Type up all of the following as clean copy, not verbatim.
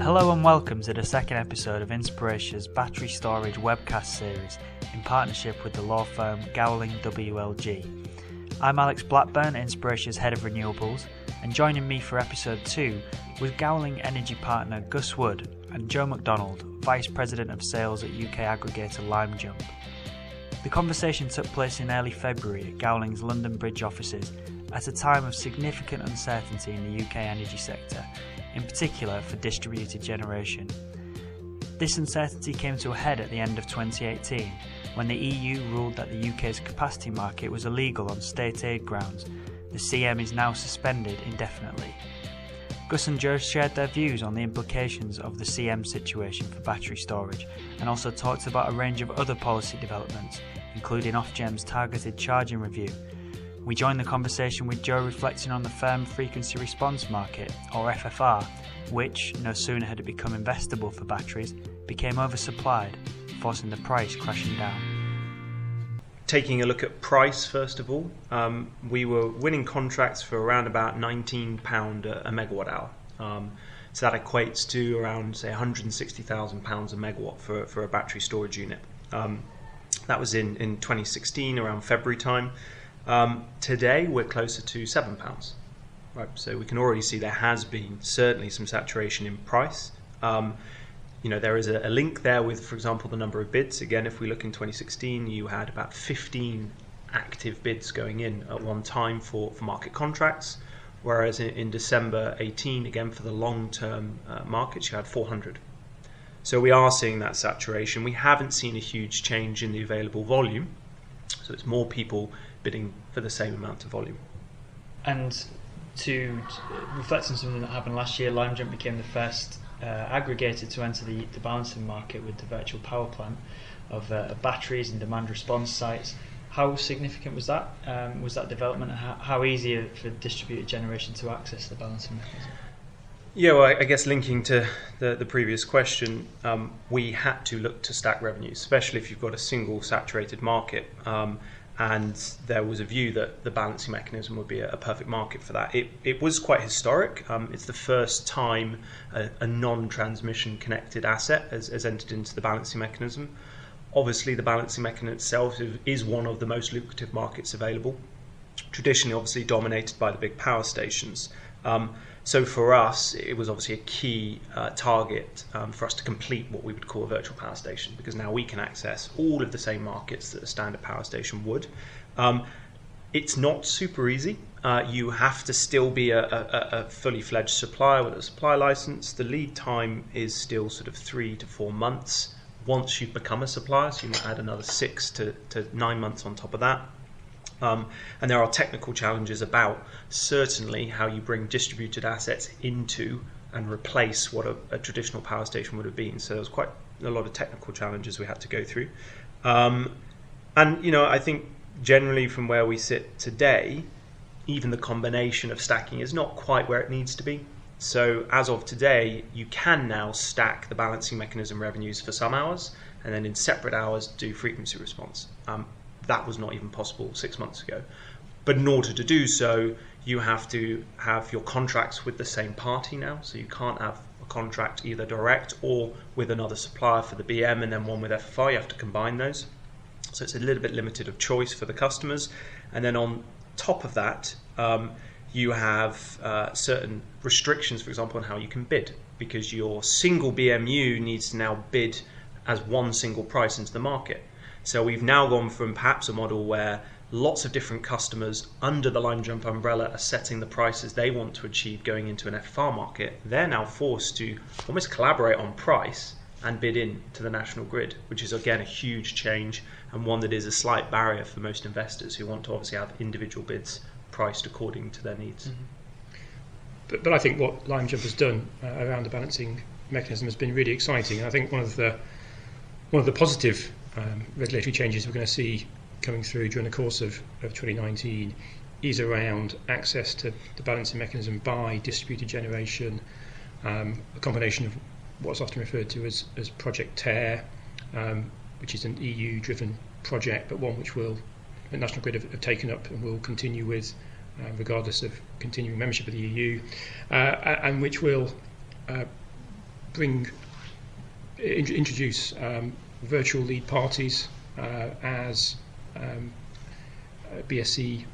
Hello and welcome to the second episode of Inspiratia's battery storage webcast series in partnership with the law firm Gowling WLG. I'm Alex Blackburn, Inspiratia's head of renewables, and joining me for episode 2 was Gowling energy partner Gus Wood and Joe McDonald, vice president of sales at UK aggregator LimeJump. The conversation took place in early February at Gowling's London Bridge offices at a time of significant uncertainty in the UK energy sector, in particular for distributed generation. This uncertainty came to a head at the end of 2018 when the EU ruled that the UK's capacity market was illegal on state aid grounds. The CM is now suspended indefinitely. Gus and Joe shared their views on the implications of the CM situation for battery storage and also talked about a range of other policy developments, including Ofgem's targeted charging review. We joined the conversation with Joe reflecting on the firm frequency response market, or FFR, which, no sooner had it become investable for batteries, became oversupplied, forcing the price crashing down. Taking a look at price first of all, we were winning contracts for around about £19 a megawatt hour. So that equates to around, say, £160,000 a megawatt for a battery storage unit. That was in 2016, around February time. Today we're closer to £7. Right, so we can already see there has been certainly some saturation in price. There is a link there with, for example, the number of bids. Again, if we look in 2016, you had about 15 active bids going in at one time for market contracts, whereas in December 18, again for the long-term markets, you had 400. So we are seeing that saturation. We haven't seen a huge change in the available volume, so it's more people bidding for the same amount of volume. And to reflect on something that happened last year, LimeJump became the first aggregator to enter the balancing market with the virtual power plant of batteries and demand response sites. How significant was that? Was that development? How easy for distributed generation to access the balancing mechanism? Yeah, well, I guess linking to the previous question, we had to look to stack revenues, especially if you've got a single saturated market. And there was a view that the balancing mechanism would be a perfect market for that. It was quite historic. It's the first time a non-transmission connected asset has entered into the balancing mechanism. Obviously, the balancing mechanism itself is one of the most lucrative markets available, traditionally obviously dominated by the big power stations. So for us, it was obviously a key target for us to complete what we would call a virtual power station, because now we can access all of the same markets that a standard power station would. It's not super easy. You have to still be a fully fledged supplier with a supply license. The lead time is still sort of 3 to 4 months. Once you've become a supplier, so you might add another 6 to 9 months on top of that. And there are technical challenges about certainly how you bring distributed assets into and replace what a traditional power station would have been. So there's quite a lot of technical challenges we had to go through. I think generally from where we sit today, even the combination of stacking is not quite where it needs to be. So as of today, you can now stack the balancing mechanism revenues for some hours and then in separate hours do frequency response. That was not even possible 6 months ago. But in order to do so, you have to have your contracts with the same party now. So you can't have a contract either direct or with another supplier for the BM and then one with FFR. You have to combine those. So it's a little bit limited of choice for the customers. And then on top of that, you have certain restrictions, for example, on how you can bid, because your single BMU needs to now bid as one single price into the market. So we've now gone from perhaps a model where lots of different customers under the LimeJump umbrella are setting the prices they want to achieve going into an FFR market. They're now forced to almost collaborate on price and bid in to the national grid, which is again a huge change and one that is a slight barrier for most investors who want to obviously have individual bids priced according to their needs. Mm-hmm. But I think what LimeJump has done around the balancing mechanism has been really exciting. And I think one of the positive regulatory changes we're going to see coming through during the course of 2019 is around access to the balancing mechanism by distributed generation, a combination of what's often referred to as Project TARE, which is an EU-driven project, but one which the National Grid have taken up and will continue with regardless of continuing membership of the EU, and which will introduce virtual lead parties as BSC,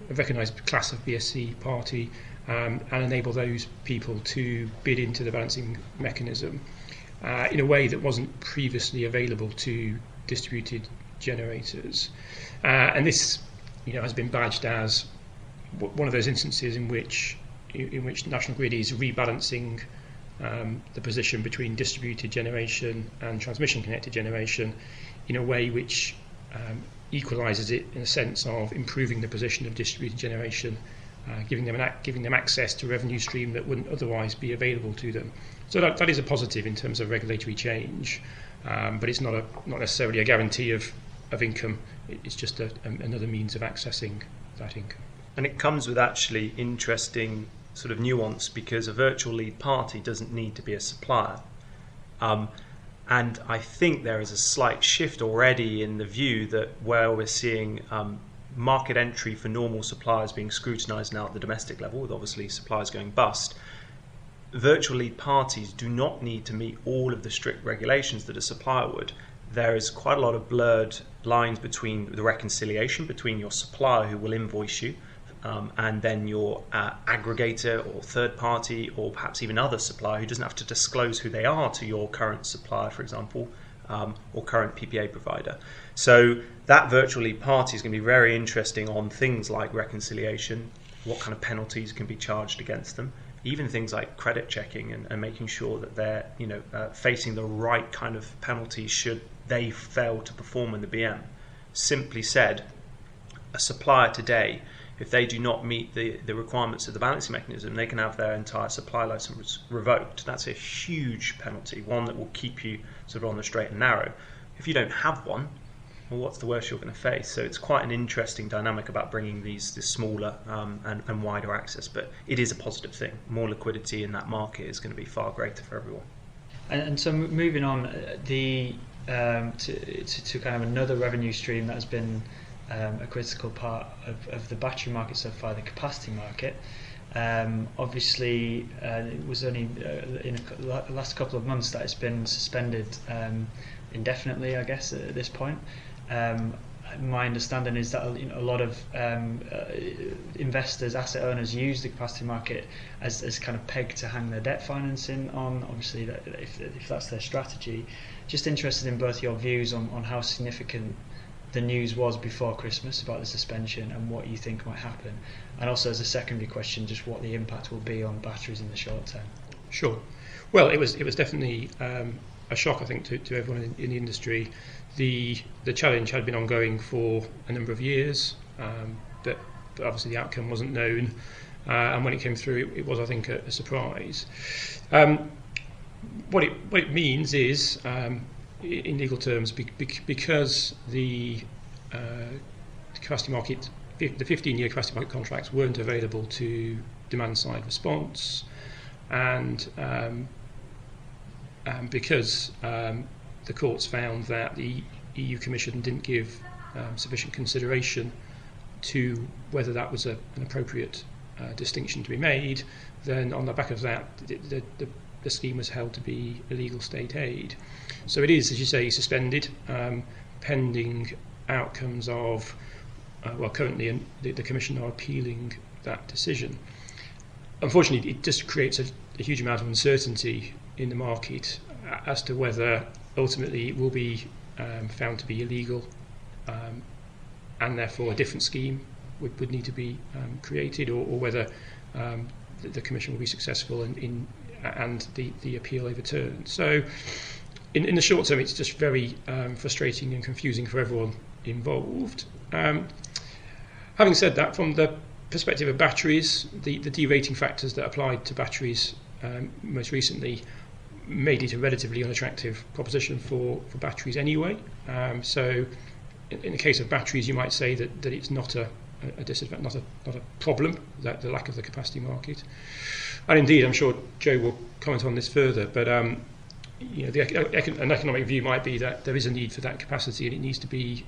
a recognised class of BSC party, and enable those people to bid into the balancing mechanism in a way that wasn't previously available to distributed generators. And this, has been badged as one of those instances in which National Grid is rebalancing the position between distributed generation and transmission connected generation in a way which equalises it in a sense of improving the position of distributed generation, giving them access to revenue stream that wouldn't otherwise be available to them. So that is a positive in terms of regulatory change, but it's not necessarily a guarantee of income. It's just another means of accessing that income. And it comes with actually interesting sort of nuance, because a virtual lead party doesn't need to be a supplier. And I think there is a slight shift already in the view that where we're seeing market entry for normal suppliers being scrutinised now at the domestic level, with obviously suppliers going bust, virtual lead parties do not need to meet all of the strict regulations that a supplier would. There is quite a lot of blurred lines between the reconciliation between your supplier, who will invoice you, and then your aggregator or third party, or perhaps even other supplier who doesn't have to disclose who they are to your current supplier, for example, or current PPA provider. So that virtual lead party is going to be very interesting on things like reconciliation, what kind of penalties can be charged against them, even things like credit checking and making sure that they're facing the right kind of penalties should they fail to perform in the BM. Simply said, a supplier today, if they do not meet the requirements of the balancing mechanism, they can have their entire supply license revoked. That's a huge penalty, one that will keep you sort of on the straight and narrow. If you don't have one, well, what's the worst you're going to face? So it's quite an interesting dynamic about bringing this smaller and wider access, but it is a positive thing. More liquidity in that market is going to be far greater for everyone. And so moving on, to kind of another revenue stream that has been a critical part of the battery market so far, the capacity market. Obviously, it was only in the last couple of months that it's been suspended indefinitely, I guess, at this point. My understanding is that a lot of investors, asset owners, use the capacity market as kind of peg to hang their debt financing on. Obviously, if that's their strategy. Just interested in both your views on how significant the news was before Christmas about the suspension and what you think might happen, and also as a secondary question, just what the impact will be on batteries in the short term. Sure. Well, it was definitely a shock, I think, to everyone in the industry. The challenge had been ongoing for a number of years, but obviously the outcome wasn't known, and when it came through, it was, I think, a surprise. What it means is, in legal terms, because the capacity market, the 15-year capacity market contracts weren't available to demand-side response, and because the courts found that the EU Commission didn't give sufficient consideration to whether that was an appropriate distinction to be made, then on the back of that, the scheme was held to be illegal state aid. So it is, as you say, suspended, pending outcomes of, currently the Commission are appealing that decision. Unfortunately, it just creates a huge amount of uncertainty in the market as to whether ultimately it will be found to be illegal, and therefore a different scheme would need to be created, or whether the Commission will be successful and the appeal overturned. So in the short term, it's just very frustrating and confusing for everyone involved. Having said that, from the perspective of batteries, the derating factors that applied to batteries most recently made it a relatively unattractive proposition for batteries anyway. So in the case of batteries, you might say that it's not a disadvantage, not a problem, that the lack of the capacity market. And indeed, I'm sure Joe will comment on this further, but an economic view might be that there is a need for that capacity and it needs to be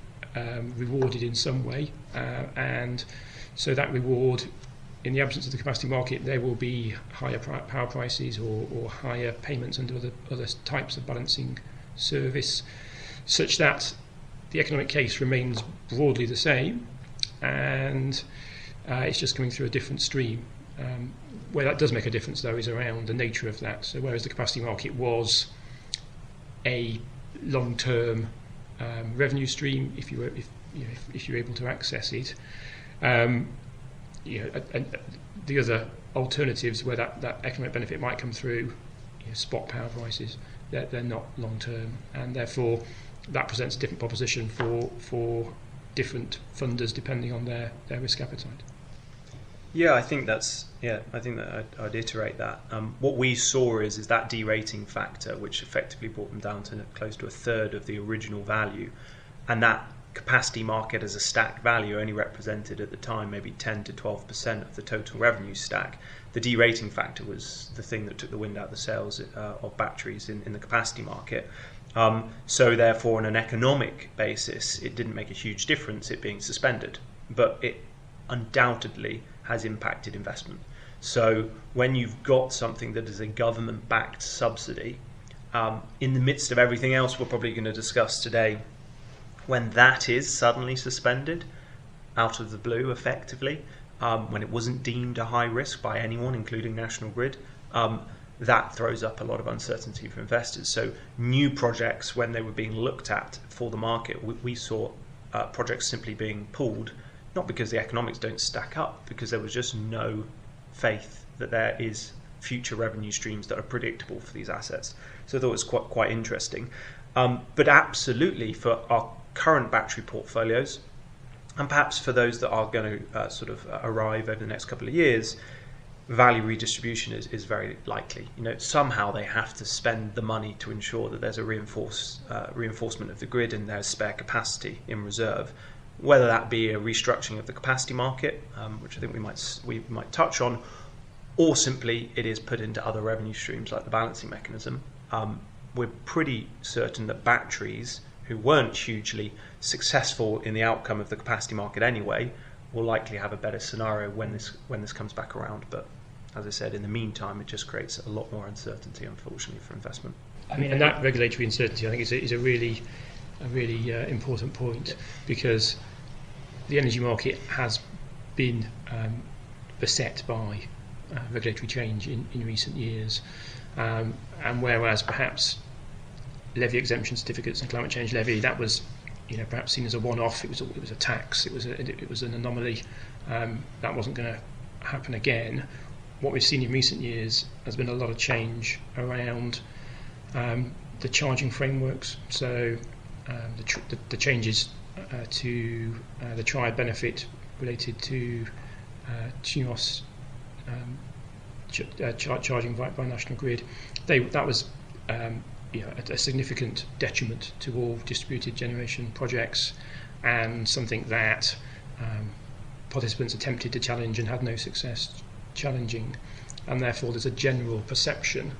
rewarded in some way, and so that reward in the absence of the capacity market, there will be higher power prices or higher payments under other types of balancing service, such that the economic case remains broadly the same, and it's just coming through a different stream. Where that does make a difference, though, is around the nature of that. So whereas the capacity market was a long-term revenue stream, if you're able to access it, and the other alternatives where that economic benefit might come through, spot power prices, they're not long-term, and therefore that presents a different proposition for different funders depending on their risk appetite. I think that I'd iterate that. What we saw is that derating factor, which effectively brought them down to close to a third of the original value, and that capacity market as a stack value only represented at the time maybe 10 to 12% of the total revenue stack. The derating factor was the thing that took the wind out of the sails of batteries in the capacity market. So therefore, on an economic basis, it didn't make a huge difference it being suspended, but it undoubtedly has impacted investment. So when you've got something that is a government-backed subsidy, in the midst of everything else we're probably going to discuss today, when that is suddenly suspended out of the blue effectively, when it wasn't deemed a high risk by anyone, including National Grid, that throws up a lot of uncertainty for investors. So new projects, when they were being looked at for the market, we saw projects simply being pulled, not because the economics don't stack up, because there was just no faith that there is future revenue streams that are predictable for these assets. So I thought it was quite interesting. But absolutely for our current battery portfolios, and perhaps for those that are going to arrive over the next couple of years, value redistribution is very likely. Somehow they have to spend the money to ensure that there's a reinforcement of the grid and there's spare capacity in reserve. Whether that be a restructuring of the capacity market, which I think we might touch on, or simply it is put into other revenue streams like the balancing mechanism. We're pretty certain that batteries, who weren't hugely successful in the outcome of the capacity market anyway, will likely have a better scenario when this comes back around. But as I said, in the meantime, it just creates a lot more uncertainty, unfortunately, for investment. And that regulatory uncertainty, I think, is a really important point, because the energy market has been beset by regulatory change in recent years, and whereas perhaps levy exemption certificates and climate change levy, that was perhaps seen as a one-off, it was a tax, it was an anomaly, that wasn't going to happen again. What we've seen in recent years has been a lot of change around the charging frameworks. So the changes to the triad benefit related to TNOS charging by National Grid, that was a significant detriment to all distributed generation projects, and something that participants attempted to challenge and had no success challenging, and therefore there's a general perception,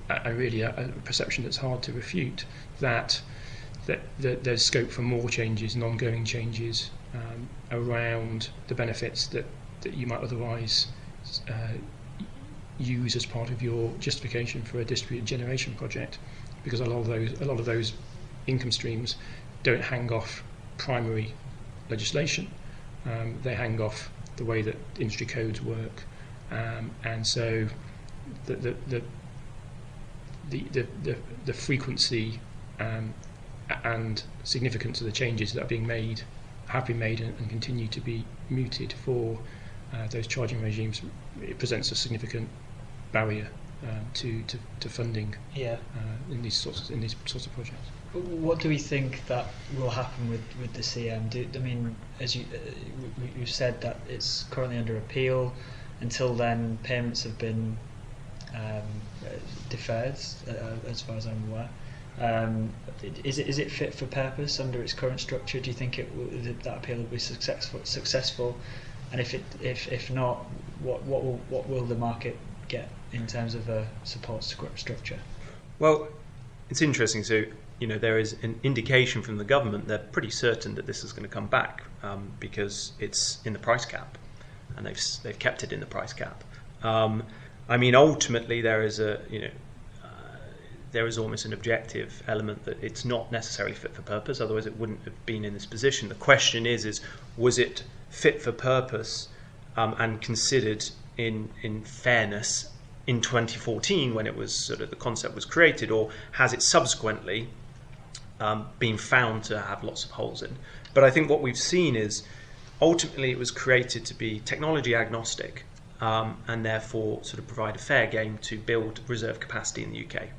and really a perception that's hard to refute, that there's scope for more changes and ongoing changes around the benefits that you might otherwise use as part of your justification for a distributed generation project, because a lot of those income streams don't hang off primary legislation. They hang off the way that industry codes work, and so the frequency and significance of the changes that have been made and continue to be mooted for those charging regimes, it presents a significant barrier to funding in these sorts of projects. What do we think that will happen with the CM? As you said, that it's currently under appeal. Until then, payments have been deferred, as far as I'm aware. Is it fit for purpose under its current structure? Do you think that appeal will be successful? And if not, what will the market get in terms of a support structure? Well, it's interesting. So there is an indication from the government. They're pretty certain that this is going to come back because it's in the price cap. and they've kept it in the price cap. I mean, ultimately there is there is almost an objective element that it's not necessarily fit for purpose, otherwise it wouldn't have been in this position. The question is was it fit for purpose and considered in fairness in 2014 when it was sort of the concept was created, or has it subsequently been found to have lots of holes in? But I think what we've seen is ultimately it was created to be technology agnostic, and therefore sort of provide a fair game to build reserve capacity in the UK.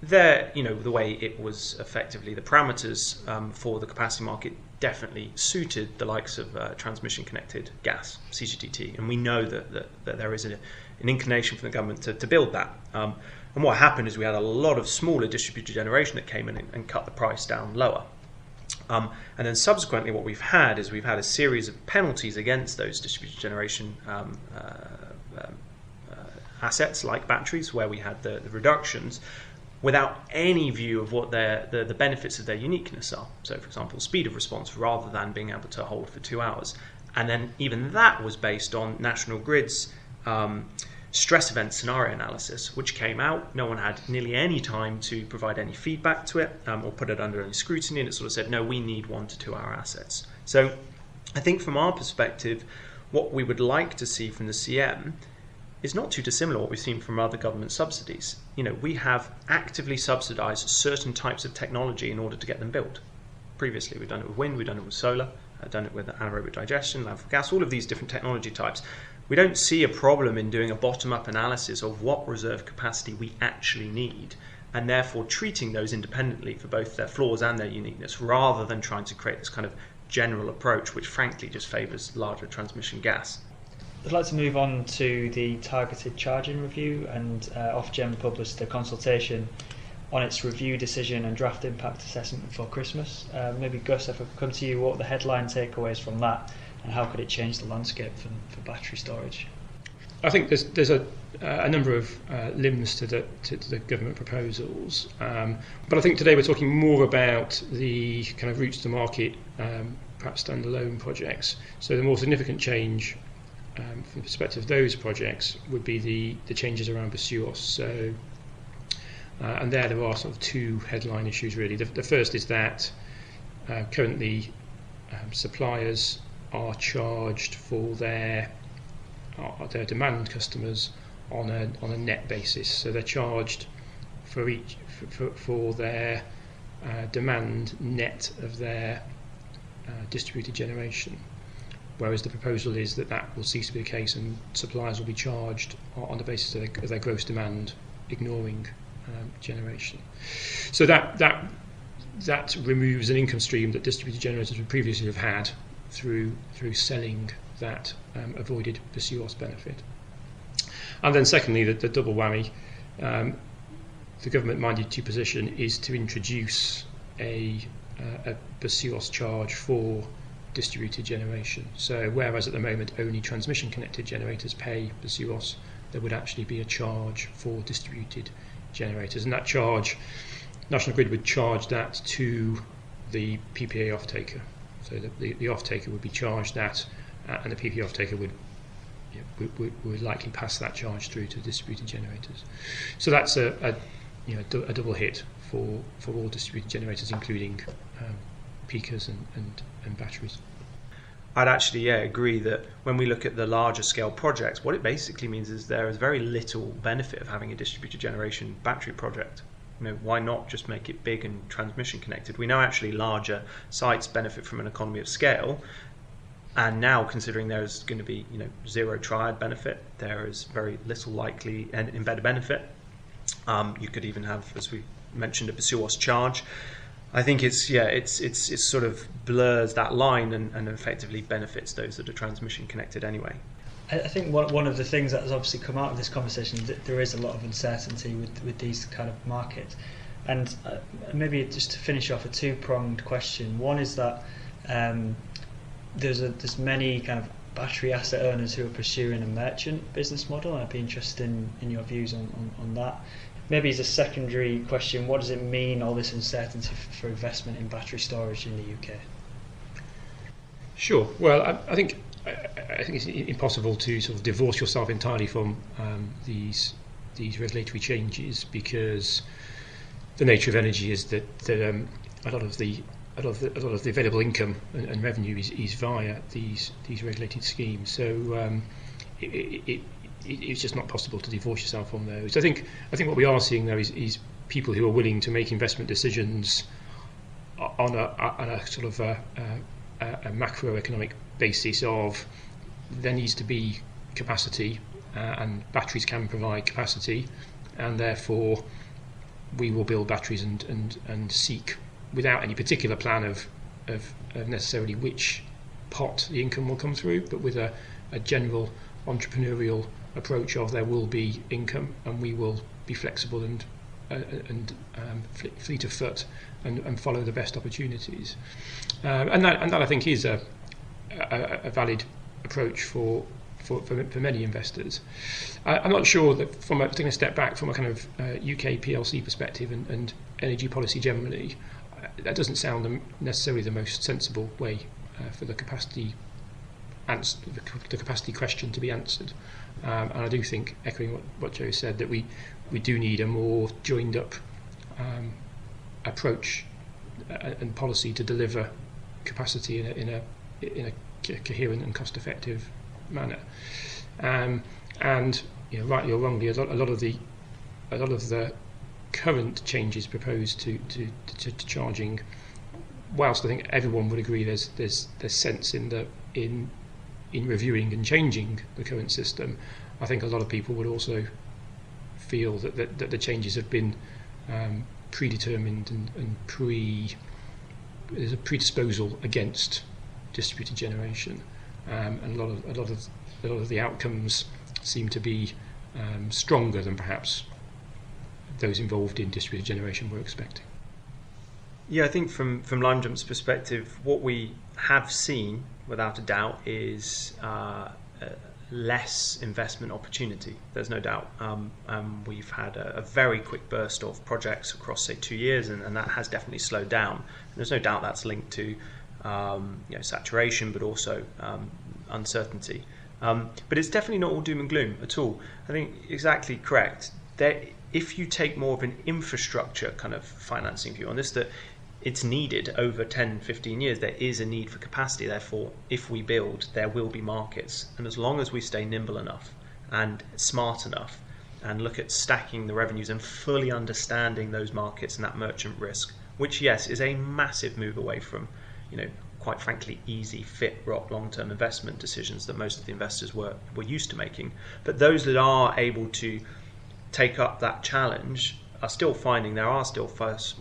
The way it was effectively the parameters for the capacity market definitely suited the likes of transmission connected gas, CCGT, and we know that there is an inclination from the government to build that. And what happened is we had a lot of smaller distributed generation that came in and cut the price down lower. And then subsequently what we've had is we've had a series of penalties against those distributed generation assets like batteries, where we had the reductions without any view of what the benefits of their uniqueness are. So for example, speed of response rather than being able to hold for 2 hours. And then even that was based on National Grid's stress event scenario analysis, which came out. No one had nearly any time to provide any feedback to it or put it under any scrutiny, and it sort of said, no, we need 1 to 2 hour assets. So I think from our perspective, what we would like to see from the CM is not too dissimilar to what we've seen from other government subsidies. We have actively subsidised certain types of technology in order to get them built. Previously, we've done it with wind, we've done it with solar, done it with anaerobic digestion, landfill gas, all of these different technology types. We don't see a problem in doing a bottom-up analysis of what reserve capacity we actually need, and therefore treating those independently for both their flaws and their uniqueness, rather than trying to create this kind of general approach which frankly just favours larger transmission gas. I'd like to move on to the targeted charging review, and Ofgem published a consultation on its review decision and draft impact assessment before Christmas. Maybe Gus, if I could come to you, what were the headline takeaways from that, and how could it change the landscape for battery storage? I think there's a number of limbs to the government proposals, but I think today we're talking more about the kind of routes to market, perhaps standalone projects. So the more significant change from the perspective of those projects would be the changes around BSUOS. So, and there are sort of 2 headline issues really. The first is that currently suppliers are charged for their demand customers on a net basis. So they're charged for their demand net of their distributed generation. Whereas the proposal is that will cease to be the case, and suppliers will be charged on the basis of their gross demand, ignoring generation. So that removes an income stream that distributed generators would previously have had through selling that avoided BSUOS benefit. And then secondly, the double whammy, the government-minded to position is to introduce a BSUOS charge for distributed generation. So whereas at the moment only transmission connected generators pay BSUOS, there would actually be a charge for distributed generators, and that charge, National Grid would charge that to the PPA off-taker. So the off-taker would be charged that, and the PPA off-taker would likely pass that charge through to distributed generators. So that's a double hit for all distributed generators, including peakers and batteries. I'd actually agree that when we look at the larger scale projects, what it basically means is there is very little benefit of having a distributed generation battery project. Why not just make it big and transmission connected? We know actually larger sites benefit from an economy of scale, and now considering there's going to be zero triad benefit, there is very little likely embedded benefit. You could even have, as we mentioned, a BSUOS charge. I think it's sort of blurs that line and effectively benefits those that are transmission connected anyway. I think one of the things that has obviously come out of this conversation is that there is a lot of uncertainty with these kind of markets. And maybe just to finish off, a 2-pronged question. One is that there's many kind of battery asset owners who are pursuing a merchant business model, and I'd be interested in your views on that. Maybe as a secondary question, what does it mean, all this uncertainty for investment in battery storage in the UK? Sure. Well, I think I think it's impossible to sort of divorce yourself entirely from these regulatory changes, because the nature of energy is that a lot of the available income and revenue is via these regulated schemes. So it's just not possible to divorce yourself from those. I think what we are seeing though is people who are willing to make investment decisions on a sort of a macroeconomic basis of there needs to be capacity, and batteries can provide capacity, and therefore we will build batteries and seek, without any particular plan of necessarily which pot the income will come through, but with a general entrepreneurial approach of there will be income and we will be flexible and fleet of foot and follow the best opportunities, and that I think is a valid approach for many investors. I'm not sure that, from taking a step back from a kind of UK PLC perspective and energy policy generally, that doesn't sound necessarily the most sensible way for the capacity question to be answered. And I do think, echoing what Joe said, that we do need a more joined up approach and policy to deliver capacity in a coherent and cost effective manner. And rightly or wrongly, a lot of the current changes proposed to charging, whilst I think everyone would agree there's sense in reviewing and changing the current system, I think a lot of people would also feel that the changes have been predetermined and there's a predisposal against distributed generation, and a lot of the outcomes seem to be stronger than perhaps those involved in distributed generation were expecting. Yeah, I think from LimeJump's perspective, what we have seen, without a doubt, is less investment opportunity. There's no doubt. We've had a very quick burst of projects across, say, 2 years, and that has definitely slowed down. And there's no doubt that's linked to saturation, but also uncertainty. But it's definitely not all doom and gloom at all. I think exactly correct. If you take more of an infrastructure kind of financing view on this, that it's needed over 10, 15 years, there is a need for capacity. Therefore, if we build, there will be markets. And as long as we stay nimble enough and smart enough and look at stacking the revenues and fully understanding those markets and that merchant risk, which, yes, is a massive move away from, quite frankly, easy, fit, rock, long-term investment decisions that most of the investors were used to making. But those that are able to take up that challenge are still finding there are still first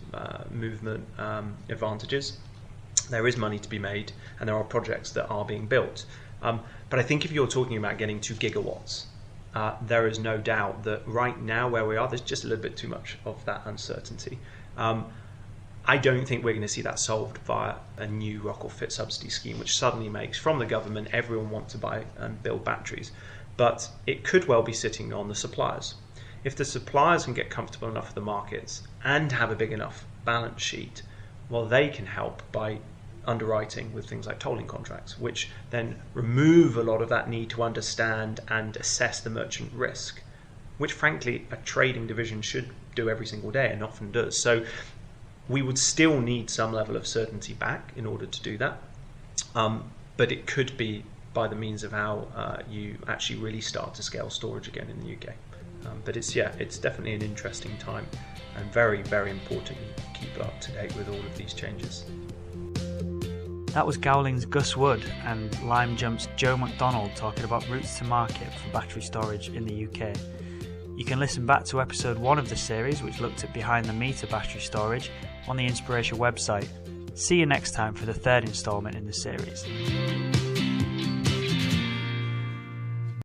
movement advantages. There is money to be made, and there are projects that are being built. But I think if you're talking about getting to gigawatts, there is no doubt that right now where we are, there's just a little bit too much of that uncertainty. I don't think we're going to see that solved via a new rock or fit subsidy scheme, which suddenly makes from the government everyone want to buy and build batteries. But it could well be sitting on the suppliers. If the suppliers can get comfortable enough with the markets and have a big enough balance sheet, well, they can help by underwriting with things like tolling contracts, which then remove a lot of that need to understand and assess the merchant risk, which frankly a trading division should do every single day and often does. So we would still need some level of certainty back in order to do that, but it could be by the means of how you actually really start to scale storage again in the UK. But it's definitely an interesting time, and very, very important you keep up to date with all of these changes. That was Gowling's Gus Wood and LimeJump's Joe McDonald talking about routes to market for battery storage in the UK. You can listen back to episode 1 of the series, which looked at behind the meter battery storage, on the Inspiratia website. See you next time for the third instalment in the series.